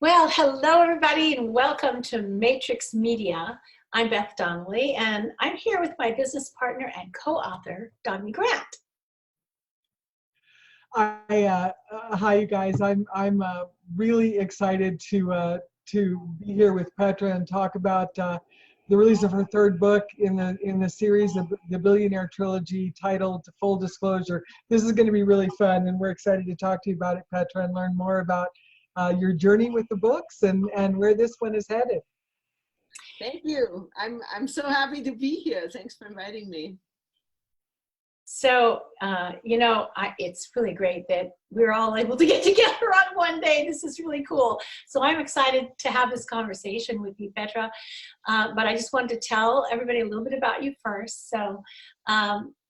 Well, hello everybody and welcome to Matrix Media. I'm Beth Donnelly and I'm here with my business partner and co-author, Donnie Grant. Hi, you guys. I'm really excited to be here with Petra and talk about the release of her third book in the series, the Billionaire Trilogy, titled Full Disclosure. This is going to be really fun, and we're excited to talk to you about it, Petra, and learn more about your journey with the books and where this one is headed. Thank you. I'm so happy to be here. Thanks for inviting me. So, it's really great that we're all able to get together on one day. This is really cool. So I'm excited to have this conversation with you, Petra. But I just wanted to tell everybody a little bit about you first. So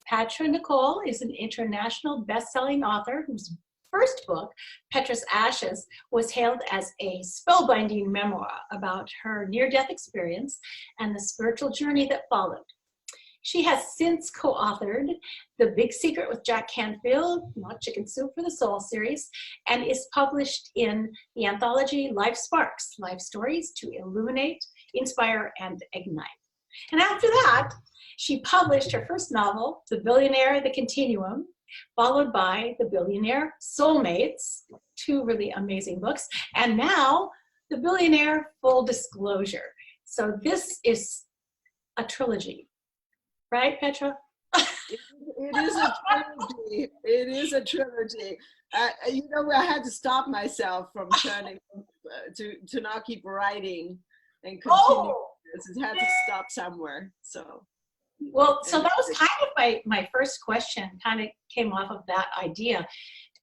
Petra Nicole is an international best-selling author whose first book, Petra's Ashes, was hailed as a spellbinding memoir about her near-death experience and the spiritual journey that followed. She has since co-authored The Big Secret with Jack Canfield, Not Chicken Soup for the Soul series, and is published in the anthology Life Sparks, Life Stories to Illuminate, Inspire, and Ignite. And after that, she published her first novel, The Billionaire, The Continuum, followed by The Billionaire Soulmates, two really amazing books, and now The Billionaire Full Disclosure. So this is a trilogy. Right, Petra? It is a trilogy. It is a trilogy. I had to stop myself from turning to not keep writing and continue. Oh. It had to stop somewhere. So that was kind of my first question. Kind of came off of that idea.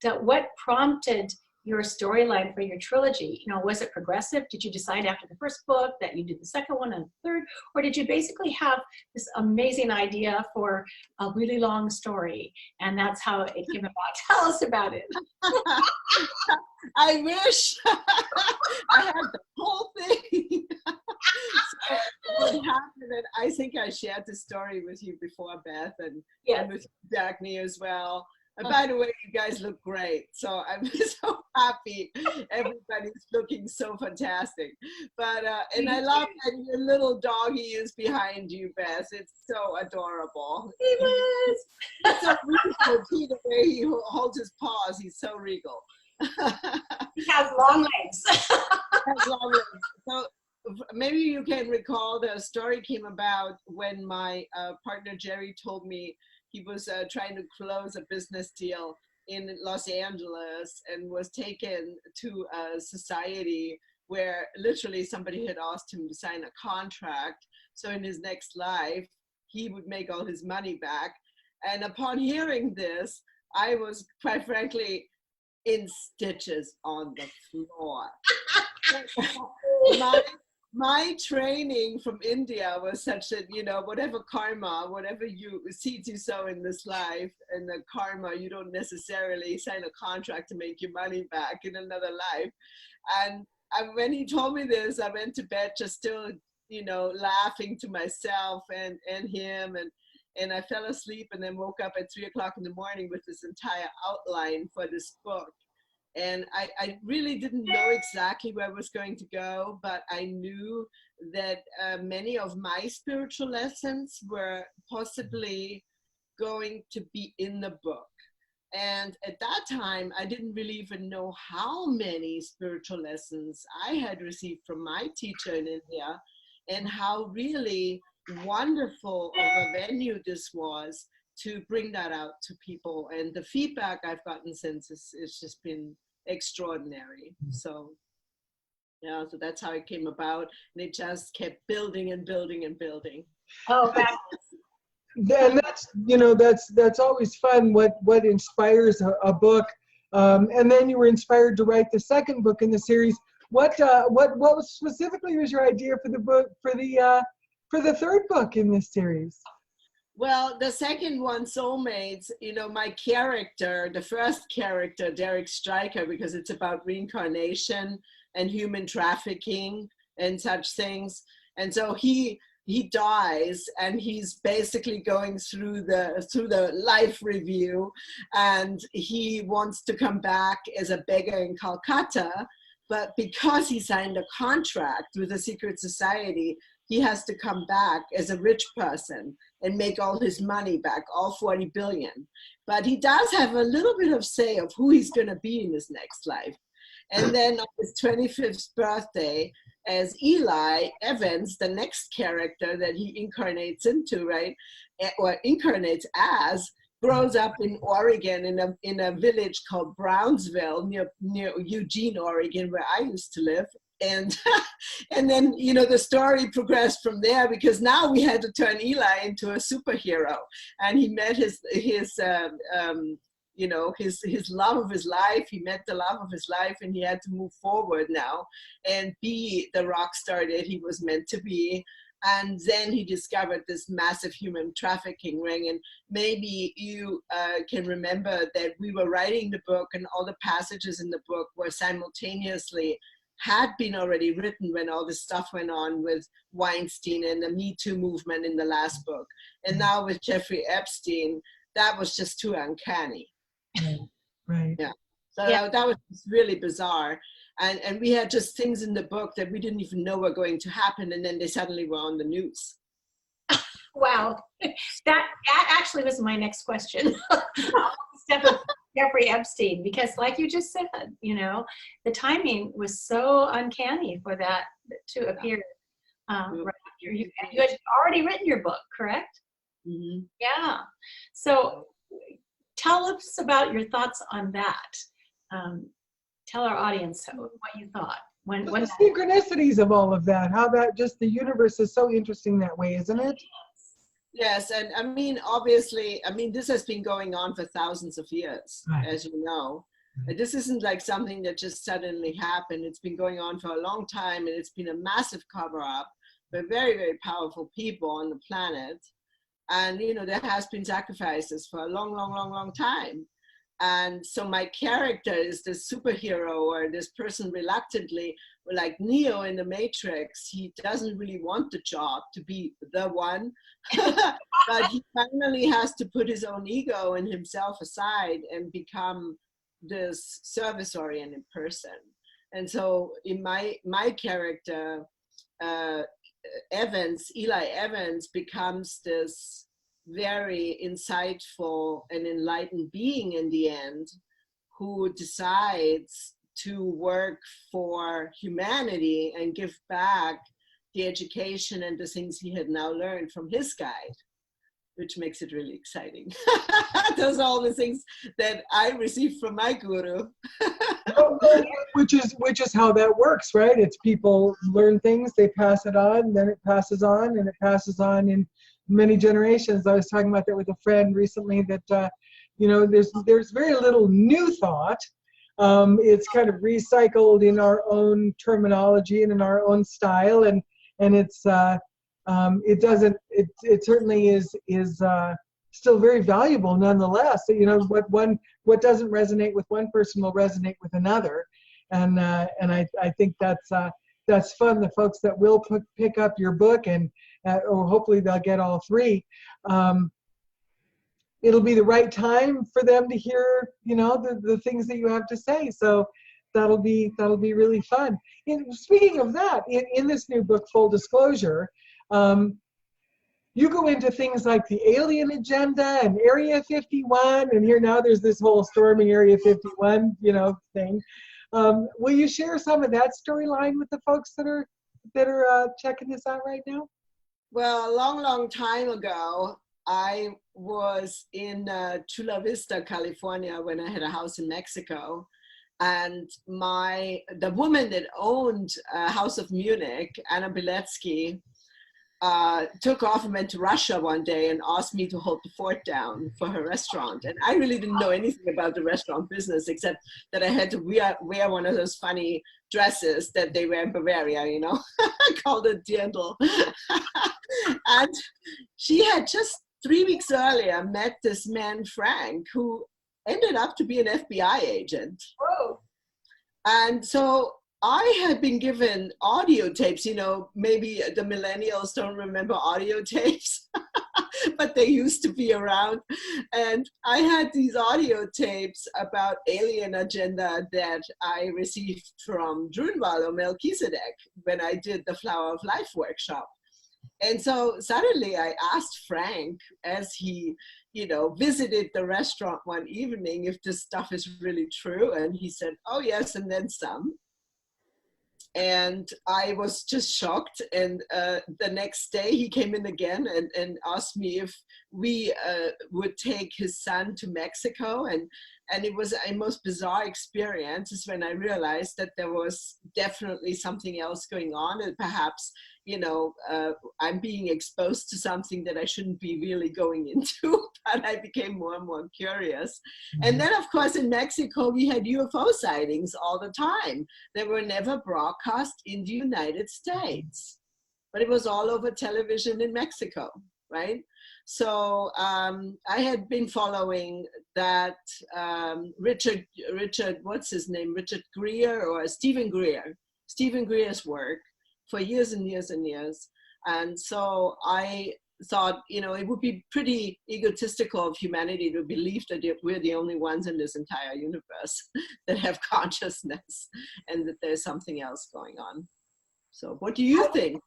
That what prompted your storyline for your trilogy? Was it progressive? Did you decide after the first book that you did the second one and the third? Or did you basically have this amazing idea for a really long story? And that's how it came about. Tell us about it. I wish I had the whole thing. So what happened, and I think I shared the story with you before, Beth, and with Daphne as well. And by the way, you guys look great. So I'm so happy. Everybody's looking so fantastic. But and I love that your little doggy is behind you, Beth. It's so adorable. It's so regal, too, the way he holds his paws. He's so regal. He has long legs. So maybe you can recall the story came about when my partner Jerry told me he was trying to close a business deal in Los Angeles and was taken to a society where literally somebody had asked him to sign a contract. So in his next life, he would make all his money back. And upon hearing this, I was quite frankly in stitches on the floor. My training from India was such that, whatever karma, whatever seeds you sow in this life, and the karma, you don't necessarily sign a contract to make your money back in another life. And when he told me this, I went to bed just still, laughing to myself and him. And I fell asleep and then woke up at 3 o'clock in the morning with this entire outline for this book. And I really didn't know exactly where I was going to go, but I knew that many of my spiritual lessons were possibly going to be in the book. And at that time, I didn't really even know how many spiritual lessons I had received from my teacher in India and how really wonderful of a venue this was to bring that out to people. And the feedback I've gotten since it's just been extraordinary. So so that's how it came about, and it just kept building and building and building. Oh, and that's always fun. What inspires a book, and then you were inspired to write the second book in the series. What was specifically was your idea for the book for the third book in this series? Well, the second one, Soulmates, my character, the first character, Derek Stryker, because it's about reincarnation and human trafficking and such things. And so he dies and he's basically going through the life review, and he wants to come back as a beggar in Calcutta, But because he signed a contract with a secret society, he has to come back as a rich person and make all his money back, all 40 billion. But he does have a little bit of say of who he's going to be in his next life. And then on his 25th birthday, as Eli Evans, the next character that he incarnates into, right, or incarnates as, grows up in Oregon in a village called Brownsville near Eugene, Oregon, where I used to live. And and then, you know, the story progressed from there, because now we had to turn Eli into a superhero, and he met his you know, his love of his life. He met the love of his life, and he had to move forward now and be the rock star that he was meant to be. And then he discovered this massive human trafficking ring. And maybe you can remember that we were writing the book, and all the passages in the book were simultaneously had been already written when all this stuff went on with Weinstein and the Me Too movement in the last book. And now with Jeffrey Epstein, that was just too uncanny. Right. Yeah. So that was just really bizarre. And we had just things in the book that we didn't even know were going to happen, and then they suddenly were on the news. Wow, that actually was my next question. Jeffrey Epstein, because like you just said, you know, the timing was so uncanny for that to appear. Right after you had already written your book, correct? Mm-hmm. Yeah. So tell us about your thoughts on that. Tell our audience what you thought. When the synchronicities of all of that, how that just the universe is so interesting that way, isn't it? Yes, and I mean, obviously, I mean, this has been going on for thousands of years, as you know. This isn't like something that just suddenly happened. It's been going on for a long time, and it's been a massive cover-up by very, very powerful people on the planet. And, you know, there has been sacrifices for a long, long, long, long time. And so my character is this superhero, or this person reluctantly, like Neo in the Matrix. He doesn't really want the job to be the one, but he finally has to put his own ego and himself aside and become this service-oriented person. And so in my character, Eli Evans becomes this very insightful and enlightened being in the end, who decides to work for humanity and give back the education and the things he had now learned from his guide, which makes it really exciting. Those are all the things that I received from my guru. which is how that works, right? It's people learn things, they pass it on, then it passes on, and it passes on in many generations. I was talking about that with a friend recently, that you know, there's very little new thought. It's kind of recycled in our own terminology and in our own style, and it's it certainly is still very valuable nonetheless. You know, what doesn't resonate with one person will resonate with another, and I think that's fun. The folks that will pick up your book, and or hopefully they'll get all three. It'll be the right time for them to hear, you know, the things that you have to say. So that'll be really fun. Speaking of that, in this new book, Full Disclosure, you go into things like the alien agenda and Area 51, and here now there's this whole storming Area 51, you know, thing. Will you share some of that storyline with the folks that are checking this out right now? Well, a long, long time ago, I was in Chula Vista, California, when I had a house in Mexico. And the woman that owned House of Munich, Anna Biletsky, took off and went to Russia one day and asked me to hold the fort down for her restaurant. And I really didn't know anything about the restaurant business, except that I had to wear one of those funny dresses that they wear in Bavaria, you know, called a dirndl. And she had just 3 weeks earlier met this man, Frank, who ended up to be an FBI agent. Whoa. And so I had been given audio tapes, you know, maybe the millennials don't remember audio tapes, but they used to be around. And I had these audio tapes about alien agenda that I received from Drunvalo or Melchizedek when I did the Flower of Life workshop. And so suddenly I asked Frank, as he, you know, visited the restaurant one evening, if this stuff is really true. And he said, oh yes, and then some. And I was just shocked. And the next day he came in again and asked me if we would take his son to Mexico. And it was a most bizarre experience, is when I realized that there was definitely something else going on, and perhaps, you know, I'm being exposed to something that I shouldn't be really going into, but I became more and more curious. And then, of course, in Mexico, we had UFO sightings all the time. They were never broadcast in the United States, but it was all over television in Mexico, right? So I had been following that Richard, what's his name? Richard Greer or Stephen Greer's work for years and years and years. And so I thought, you know, it would be pretty egotistical of humanity to believe that we're the only ones in this entire universe that have consciousness and that there's something else going on. So what do you think?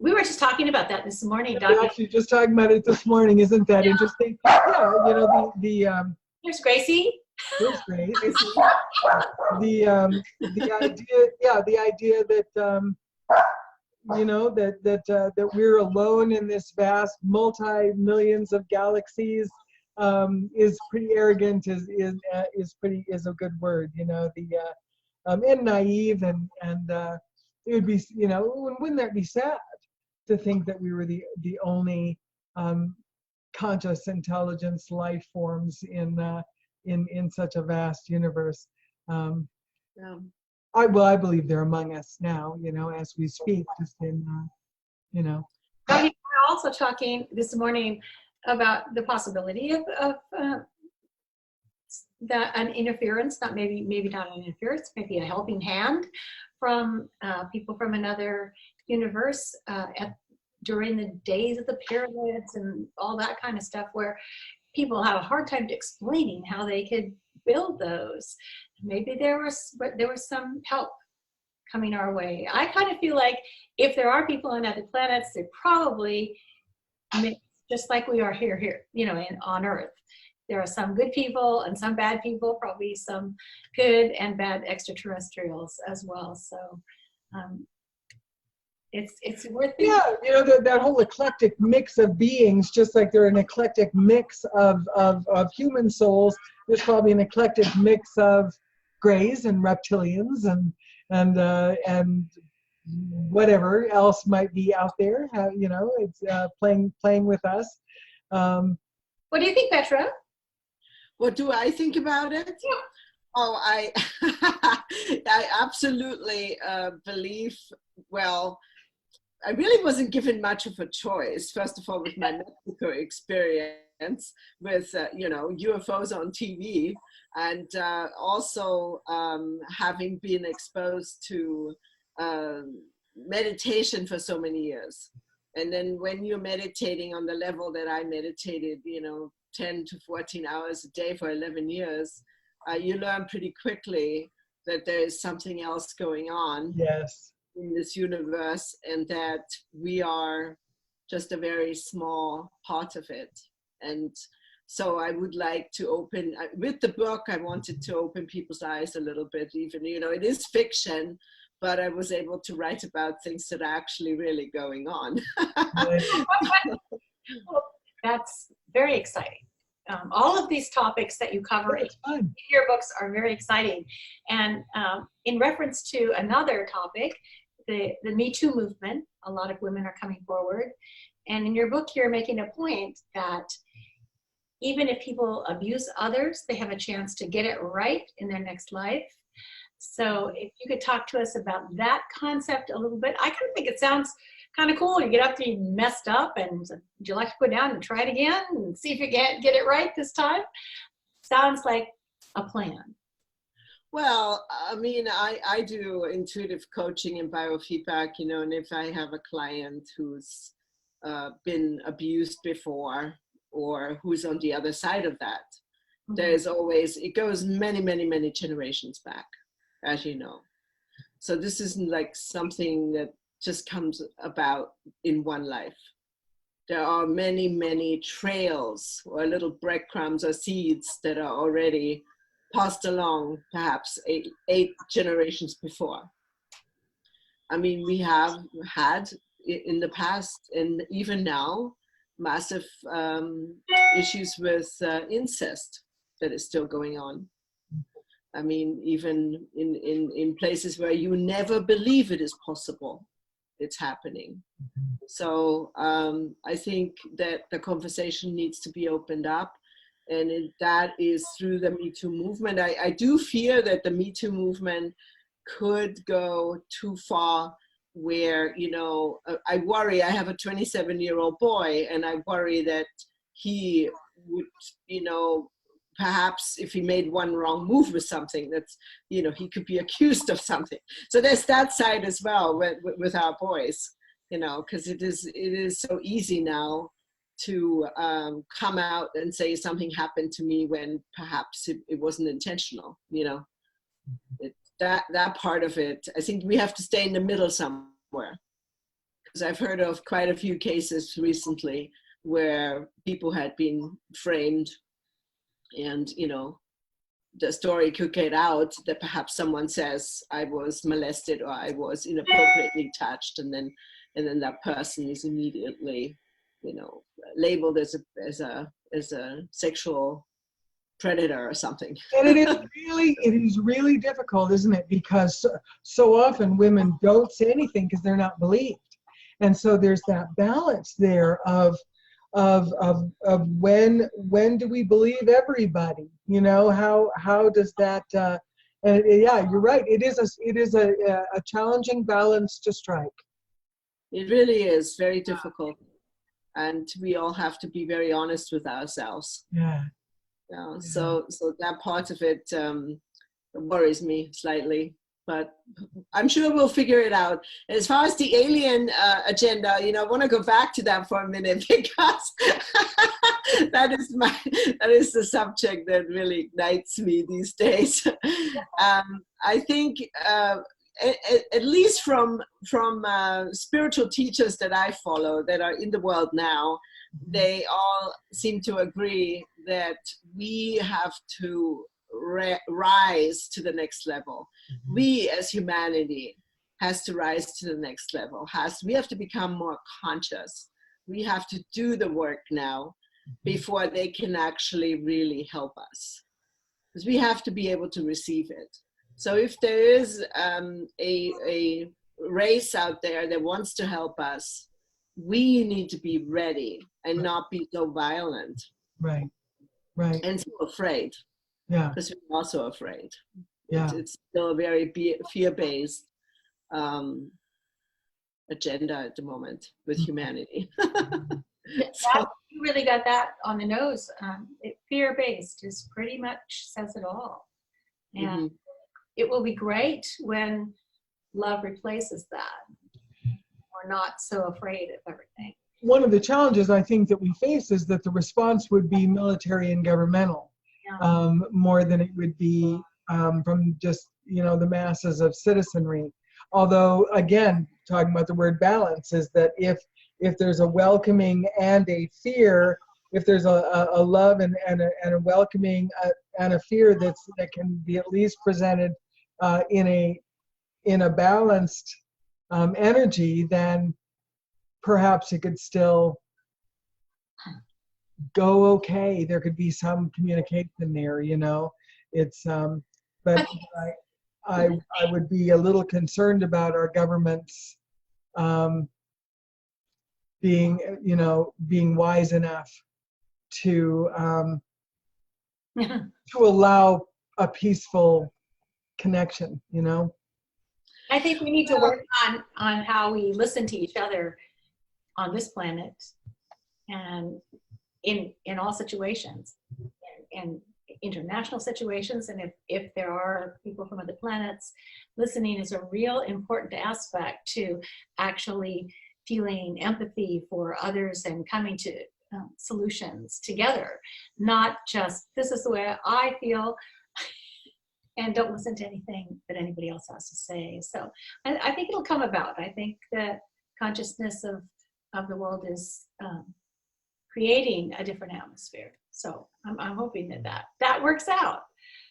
We were just talking about that this morning, We Doug. were actually just talking about it this morning. Isn't that interesting? Yeah, you know, There's Gracie. Here's great. The idea that you know, that we're alone in this vast multi-millions of galaxies is pretty arrogant. Is a good word. You know, and naive, and it would be, you know, wouldn't that be sad to think that we were the only conscious intelligence life forms in such a vast universe. Yeah. I believe they're among us now, you know, as we speak, just in, you know. We were also talking this morning about the possibility of an interference, maybe not an interference, maybe a helping hand from people from another universe during the days of the pyramids and all that kind of stuff, where people have a hard time explaining how they could build those. Maybe there was some help coming our way. I kind of feel like if there are people on other planets, they're probably just like we are here, you know, on Earth. There are some good people and some bad people, probably some good and bad extraterrestrials as well. So it's worth it. Yeah, you know, that whole eclectic mix of beings, just like they're an eclectic mix of human souls, there's probably an eclectic mix of greys and reptilians and whatever else might be out there. You know, it's playing with us. What do you think, Petra? What do I think about it? Yeah. Oh, I absolutely believe, well, I really wasn't given much of a choice. First of all, with my Mexico experience with, you know, UFOs on TV, and also having been exposed to meditation for so many years. And then when you're meditating on the level that I meditated, you know, 10 to 14 hours a day for 11 years, you learn pretty quickly that there is something else going on. Yes. In this universe, and that we are just a very small part of it. And so I would like to open, with the book, I wanted to open people's eyes a little bit, even, you know, it is fiction, but I was able to write about things that are actually really going on. That's very exciting. All of these topics that you cover in your books are very exciting. And in reference to another topic, the Me Too movement, a lot of women are coming forward. And in your book, you're making a point that even if people abuse others, they have a chance to get it right in their next life. So if you could talk to us about that concept a little bit. I kind of think it sounds kind of cool. You get up there, you messed up, and would you like to go down and try it again and see if you get it right this time? Sounds like a plan. Well, I mean, I do intuitive coaching and biofeedback, you know, and if I have a client who's been abused before or who's on the other side of that, there's always, it goes many, many, many generations back, as you know. So this isn't like something that just comes about in one life. There are many, many trails or little breadcrumbs or seeds that are already passed along, perhaps eight generations before. I mean, we have had in the past and even now massive issues with incest that is still going on. I mean, even in places where you never believe it is possible, it's happening. So I think that the conversation needs to be opened up, and that is through the Me Too movement. I do fear that the Me Too movement could go too far where, you know, I worry, I have a 27-year-old boy, and I worry that he would, you know, perhaps if he made one wrong move with something, that's, you know, he could be accused of something. So there's that side as well with our boys, you know, because it is so easy now to come out and say something happened to me when perhaps it wasn't intentional, you know. That part of it, I think we have to stay in the middle somewhere, because I've heard of quite a few cases recently where people had been framed, and, you know, the story could get out that perhaps someone says I was molested or I was inappropriately touched, and then that person is immediately, you know, labeled as a sexual predator or something. And it is really difficult, isn't it? Because so often women don't say anything because they're not believed, and so there's that balance there of when do we believe everybody? You know, how does that? And yeah, you're right. It is a challenging balance to strike. It really is very difficult, and we all have to be very honest with ourselves. Yeah. Yeah. So that part of it worries me slightly, but I'm sure we'll figure it out. As far as the alien agenda, you know, I want to go back to that for a minute, because that is the subject that really ignites me these days. I think at least from spiritual teachers that I follow that are in the world now, they all seem to agree that we have to rise to the next level. We as humanity has to rise to the next level. We have to become more conscious. We have to do the work now before they can actually really help us, because we have to be able to receive it. So if there is a race out there that wants to help us, we need to be ready and not be so violent. Right. Right. And so afraid. Yeah. Because we're also afraid. Yeah. It's still a very fear-based agenda at the moment with humanity. So, you really got that on the nose. Fear-based is pretty much says it all. And it will be great when love replaces that. We're not so afraid of everything. One of the challenges I think that we face is that the response would be military and governmental, more than it would be from just, you know, the masses of citizenry. Although, again, talking about the word balance, is that if there's a welcoming and a fear, if there's a love and a welcoming and a fear that can be at least presented in a balanced energy, then perhaps it could still go okay. There could be some communication there, you know. It's but I would be a little concerned about our governments being wise enough to allow a peaceful connection, you know. I think we need to work on how we listen to each other on this planet and in all situations. And international situations, and if there are people from other planets, listening is a real important aspect to actually feeling empathy for others and coming to solutions together, not just this is the way I feel and don't listen to anything that anybody else has to say. So I think it'll come about. I think that consciousness of the world is creating a different atmosphere. So I'm hoping that works out.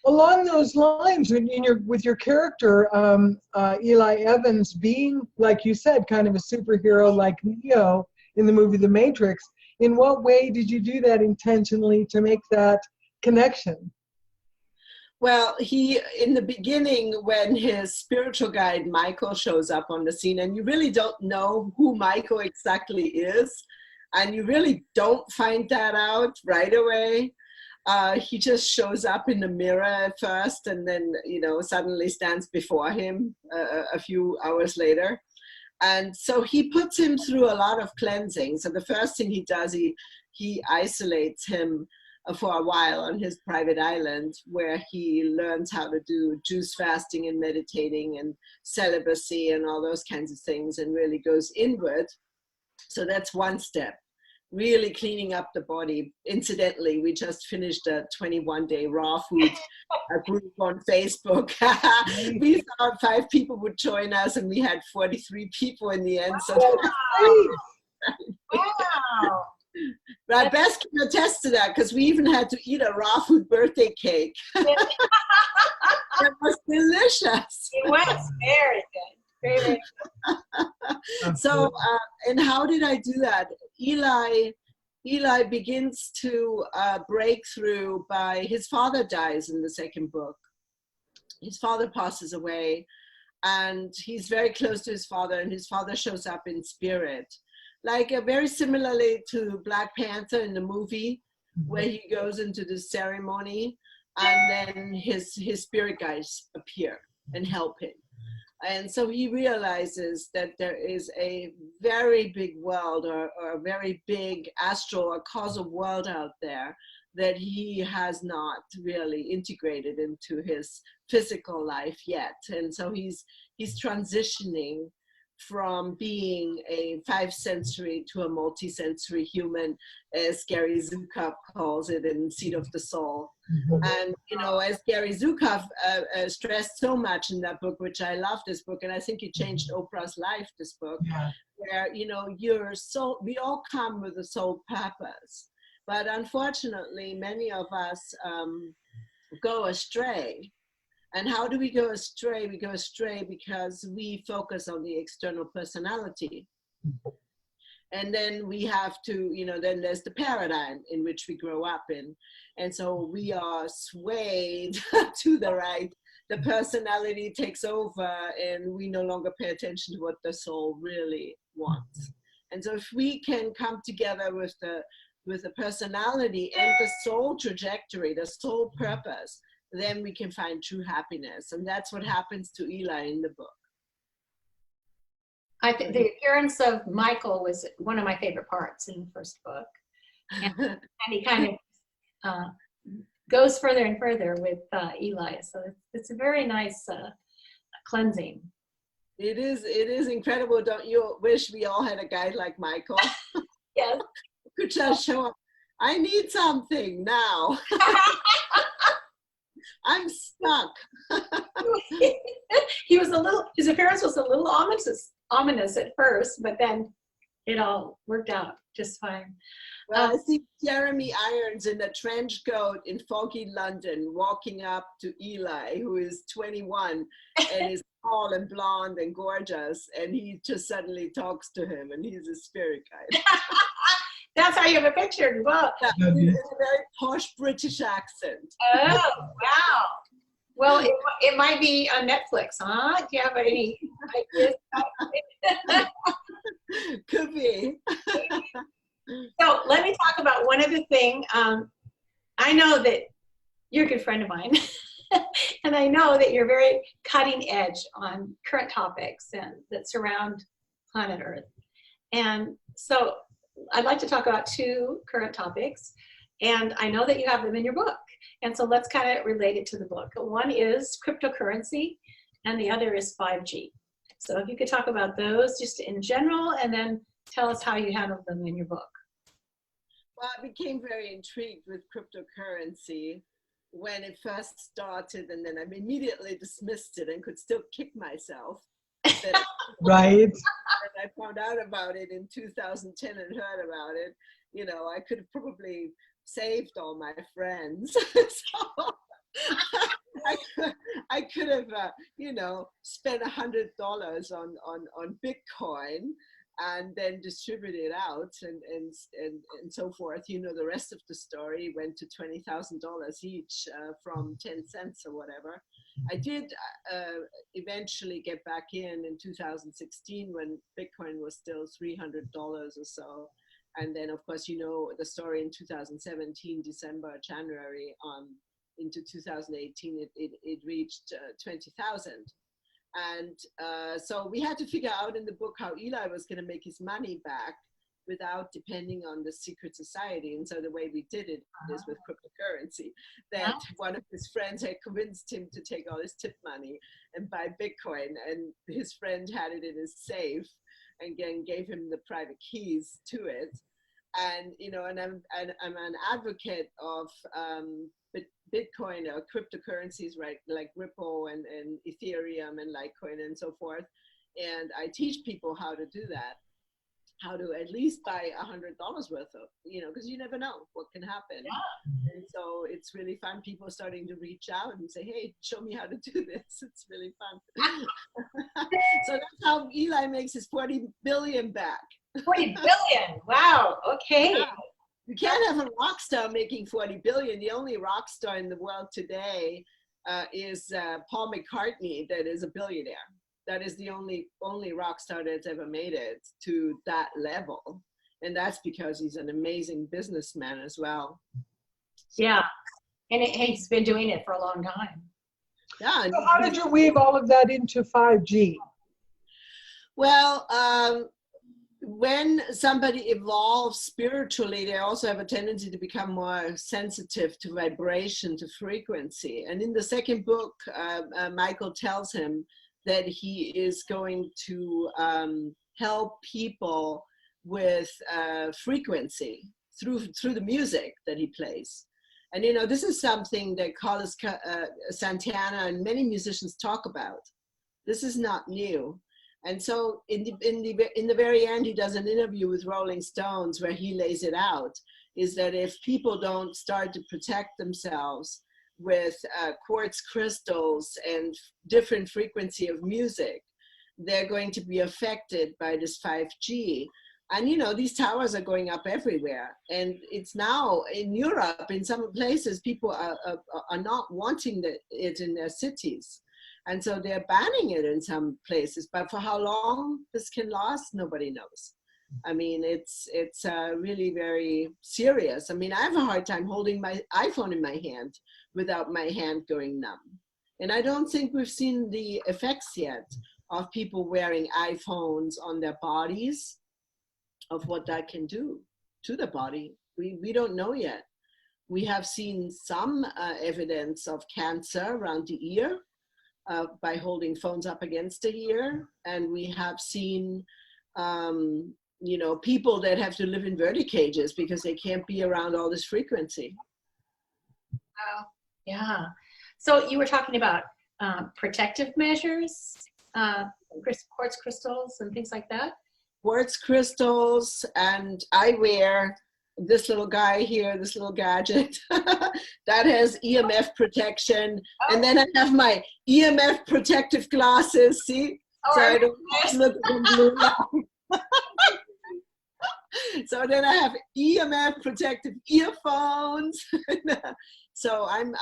Along those lines, with your character, Eli Evans being, like you said, kind of a superhero like Neo in the movie The Matrix, in what way did you do that intentionally to make that connection? Well, in the beginning, when his spiritual guide, Michael, shows up on the scene, and you really don't know who Michael exactly is, and you really don't find that out right away. He just shows up in the mirror at first, and then, suddenly stands before him a few hours later. And so he puts him through a lot of cleansing. So the first thing he does, he isolates him for a while on his private island, where he learns how to do juice fasting and meditating and celibacy and all those kinds of things, and really goes inward. So that's one step, really cleaning up the body. Incidentally, we just finished a 21-day raw food group on Facebook. We thought 5 people would join us, and we had 43 people in the end. So Wow. But Beth can attest to that, because we even had to eat a raw food birthday cake. It was delicious. It was very good. Very, very good. So, and how did I do that? Eli begins to break through by his father dies in the second book. His father passes away, and he's very close to his father, and his father shows up in spirit. Like very similarly to Black Panther in the movie, where he goes into the ceremony, and then his spirit guides appear and help him. And so he realizes that there is a very big world, or a very big astral or causal world out there that he has not really integrated into his physical life yet. And so he's transitioning from being a 5th sensory to a multi-sensory human, as Gary Zukav calls it in Seed of the Soul. And, as Gary Zukav stressed so much in that book, which I love this book, and I think it changed Oprah's life, this book, where, your soul, we all come with a soul purpose. But unfortunately, many of us go astray. And how do we go astray? We go astray because we focus on the external personality. And then we have to, then there's the paradigm in which we grow up in. And so we are swayed to the right. The personality takes over, and we no longer pay attention to what the soul really wants. And so if we can come together with the personality and the soul trajectory, the soul purpose, then we can find true happiness. And that's what happens to Eli in the book. I think the appearance of Michael was one of my favorite parts in the first book. And he kind of goes further and further with Eli. So it's a very nice cleansing. It is incredible. Don't you wish we all had a guy like Michael? Yes. Could just show up. I need something now. I'm stuck. His appearance was a little ominous at first, but then it all worked out just fine. Well, I see Jeremy Irons in a trench coat in foggy London walking up to Eli, who is 21 and is tall and blonde and gorgeous, and he just suddenly talks to him, and he's a spirit guide. That's how you have a picture. Well, yeah, in a very posh British accent. Oh, wow. Well, it might be on Netflix, huh? Do you have any ideas? Could be. So let me talk about one other thing. I know that you're a good friend of mine, and I know that you're very cutting edge on current topics that surround planet Earth. And so I'd like to talk about 2 current topics, and I know that you have them in your book. And so let's kind of relate it to the book. One is cryptocurrency and the other is 5G. So if you could talk about those just in general and then tell us how you handled them in your book. Well, I became very intrigued with cryptocurrency when it first started, and then I immediately dismissed it and could still kick myself. That Right. and I found out about it in 2010 and heard about it. You know, I could have probably saved all my friends. So I could have, you know, spent $100 on Bitcoin and then distribute it out and so forth. You know, the rest of the story went to $20,000 each from 10 cents or whatever. I did eventually get back in 2016 when Bitcoin was still $300 or so. And then, of course, you know the story in 2017, December, January, into 2018, it reached 20,000. And so we had to figure out in the book how Eli was going to make his money back without depending on the secret society. And so the way we did it is with cryptocurrency, that one of his friends had convinced him to take all his tip money and buy Bitcoin, and his friend had it in his safe and again gave him the private keys to it. And, you know, and I'm an advocate of Bitcoin or cryptocurrencies, right, like Ripple and Ethereum and Litecoin and so forth. And I teach people how to do that, how to at least buy $100 worth of, you know, because you never know what can happen. Yeah. And so it's really fun. People are starting to reach out and say, hey, show me how to do this. It's really fun. So that's how Eli makes his 40 billion back. 40 billion. Wow. Okay. Yeah. You can't have a rock star making 40 billion. The only rock star in the world today is Paul McCartney, that is a billionaire. That is the only rock star that's ever made it to that level. And that's because he's an amazing businessman as well. Yeah. And he's been doing it for a long time. Yeah. So how did you weave all of that into 5G? Well, when somebody evolves spiritually, they also have a tendency to become more sensitive to vibration, to frequency. And in the second book, Michael tells him that he is going to help people with frequency through the music that he plays. And, you know, this is something that Carlos Santana and many musicians talk about. This is not new. And so in the very end, he does an interview with Rolling Stones where he lays it out, is that if people don't start to protect themselves with quartz crystals and different frequency of music, they're going to be affected by this 5G. And, you know, these towers are going up everywhere. And it's now in Europe, in some places, people are not wanting it in their cities. And so they're banning it in some places, but for how long this can last, nobody knows. I mean, it's really very serious. I mean, I have a hard time holding my iPhone in my hand without my hand going numb. And I don't think we've seen the effects yet of people wearing iPhones on their bodies, of what that can do to the body. We don't know yet. We have seen some evidence of cancer around the ear, by holding phones up against the ear. And we have seen, you know, people that have to live in verticages because they can't be around all this frequency. Wow. Yeah. So you were talking about protective measures, quartz crystals and things like that? Quartz crystals, and I wear this little guy here, this little gadget that has EMF protection. Oh. And then I have my EMF protective glasses, see? Oh, so I don't look in blue light. So then I have EMF protective earphones. So I'm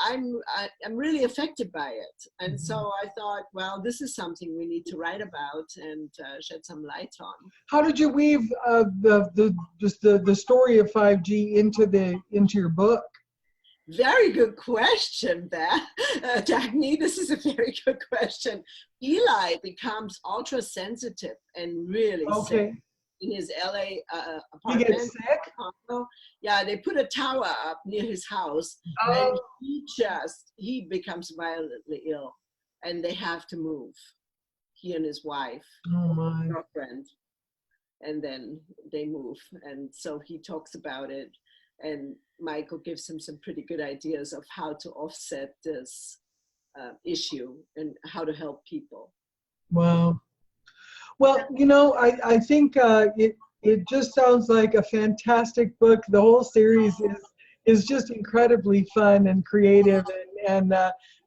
really affected by it. And so I thought, well, this is something we need to write about and shed some light on. How did you weave the story of 5G into your book? Very good question, Dagny. This is a very good question. Eli becomes ultra sensitive and really sick. in his LA He gets apartment. sick? Yeah, they put a tower up near his house, and he becomes violently ill, and they have to move. He and his wife, Oh my. girlfriend, and then they move. And so he talks about it, and Michael gives him some pretty good ideas of how to offset this issue and how to help people. Wow. Well, you know, I think it just sounds like a fantastic book. The whole series is just incredibly fun and creative, and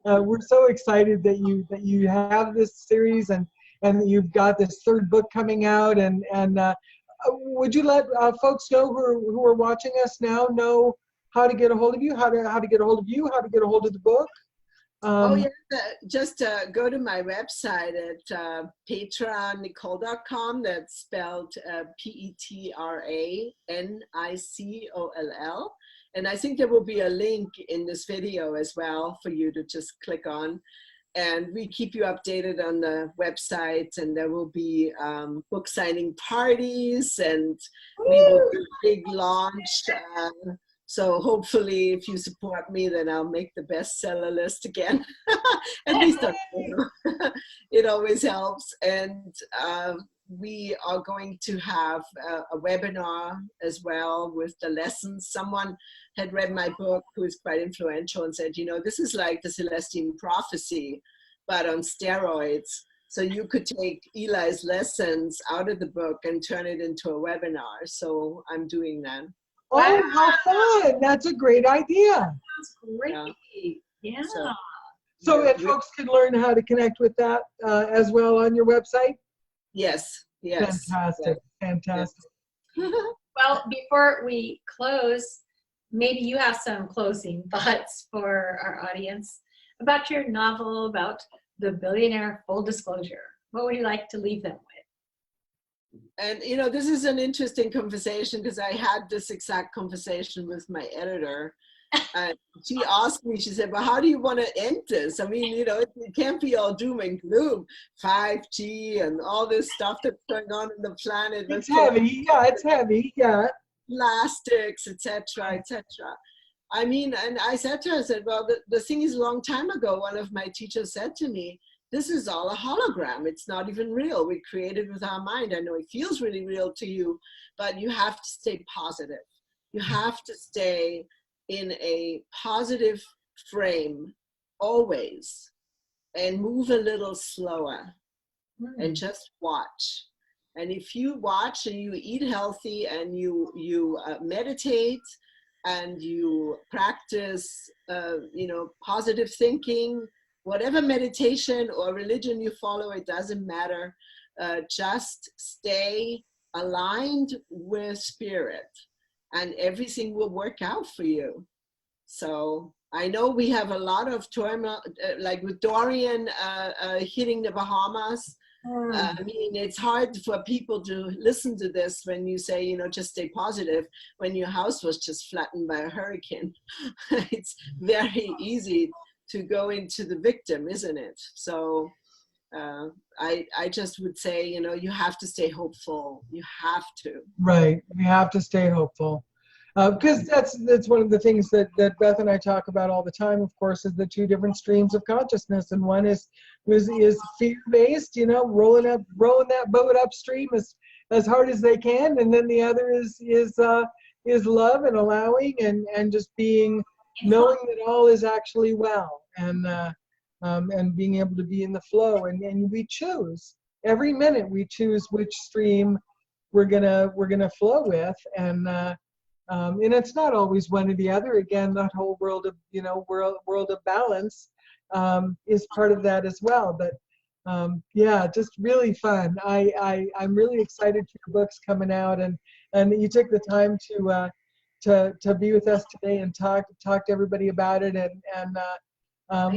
we're so excited that you have this series and that you've got this third book coming out. And would you let folks know who are watching us now know how to get a hold of you, how to get a hold of you, how to get a hold of the book? Just go to my website at petranicole.com. That's spelled Petranicol. And I think there will be a link in this video as well for you to just click on. And we keep you updated on the website, and there will be book signing parties, and we will do a big launch. So hopefully, if you support me, then I'll make the bestseller list again. At least it always helps. And we are going to have a webinar as well with the lessons. Someone had read my book who is quite influential and said, you know, this is like the Celestine prophecy, but on steroids. So you could take Eli's lessons out of the book and turn it into a webinar. So I'm doing that. Oh, how fun. That's a great idea. That's great. Yeah. So that folks can learn how to connect with that as well on your website? Yes. Yes. Fantastic. Yes. Fantastic. Yes. Well, before we close, maybe you have some closing thoughts for our audience about your novel, about the Billionaire Full Disclosure. What would you like to leave them with? And, you know, this is an interesting conversation because I had this exact conversation with my editor. And she asked me, she said, well, how do you want to end this? I mean, you know, it can't be all doom and gloom, 5G and all this stuff that's going on in the planet. It's heavy. Yeah, it's heavy. Yeah. Plastics, etc., etc. I mean, and I said to her, I said, well, the thing is, a long time ago, one of my teachers said to me, this is all a hologram. It's not even real. We create it with our mind. I know it feels really real to you, but you have to stay positive. You have to stay in a positive frame always and move a little slower and just watch. And if you watch and you eat healthy and you meditate and you practice, you know, positive thinking, whatever meditation or religion you follow, it doesn't matter. Just stay aligned with spirit and everything will work out for you. So I know we have a lot of turmoil, like with Dorian hitting the Bahamas. I mean, it's hard for people to listen to this when you say, you know, just stay positive when your house was just flattened by a hurricane. It's very easy to go into the victim, isn't it? So I just would say, you know, you have to stay hopeful. You have to. Right. We have to stay hopeful. Because that's one of the things that Beth and I talk about all the time, of course, is the two different streams of consciousness. And one is fear-based, you know, rolling that boat upstream as hard as they can. And then the other is love and allowing and just knowing that all is actually well, and being able to be in the flow. And we choose every minute. We choose which stream we're gonna flow with, and it's not always one or the other. Again, that whole world of balance is part of that as well. But yeah, just really fun. I'm really excited for your books coming out, and that you took the time to be with us today and talk to everybody about it. And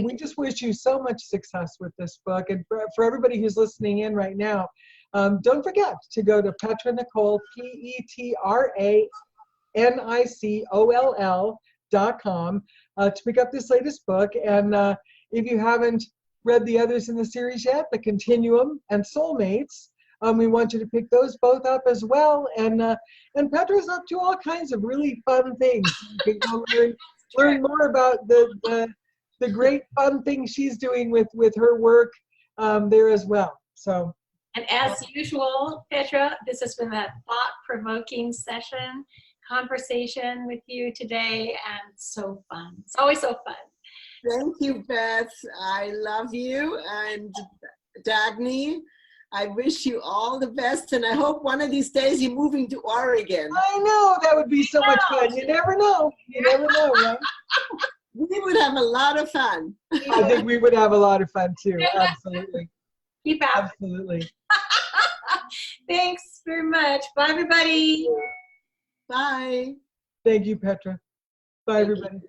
we just wish you so much success with this book. And for everybody who's listening in right now, don't forget to go to Petra Nicole, PetraNicoll.com to pick up this latest book. And if you haven't read the others in the series yet, The Continuum and Soulmates, We want you to pick those both up as well. And Petra's up to all kinds of really fun things. You can go learn more about the great fun things she's doing with her work there as well. So. And as usual, Petra, this has been a thought-provoking conversation with you today, and so fun. It's always so fun. Thank you, Beth. I love you. And Dagny, I wish you all the best. And I hope one of these days you're moving to Oregon. I know, that would be so much fun. You never know. You never know, right? We would have a lot of fun. I think we would have a lot of fun too. Absolutely. Keep out. Absolutely. Thanks very much. Bye, everybody. Bye. Thank you, Petra. Bye, everybody.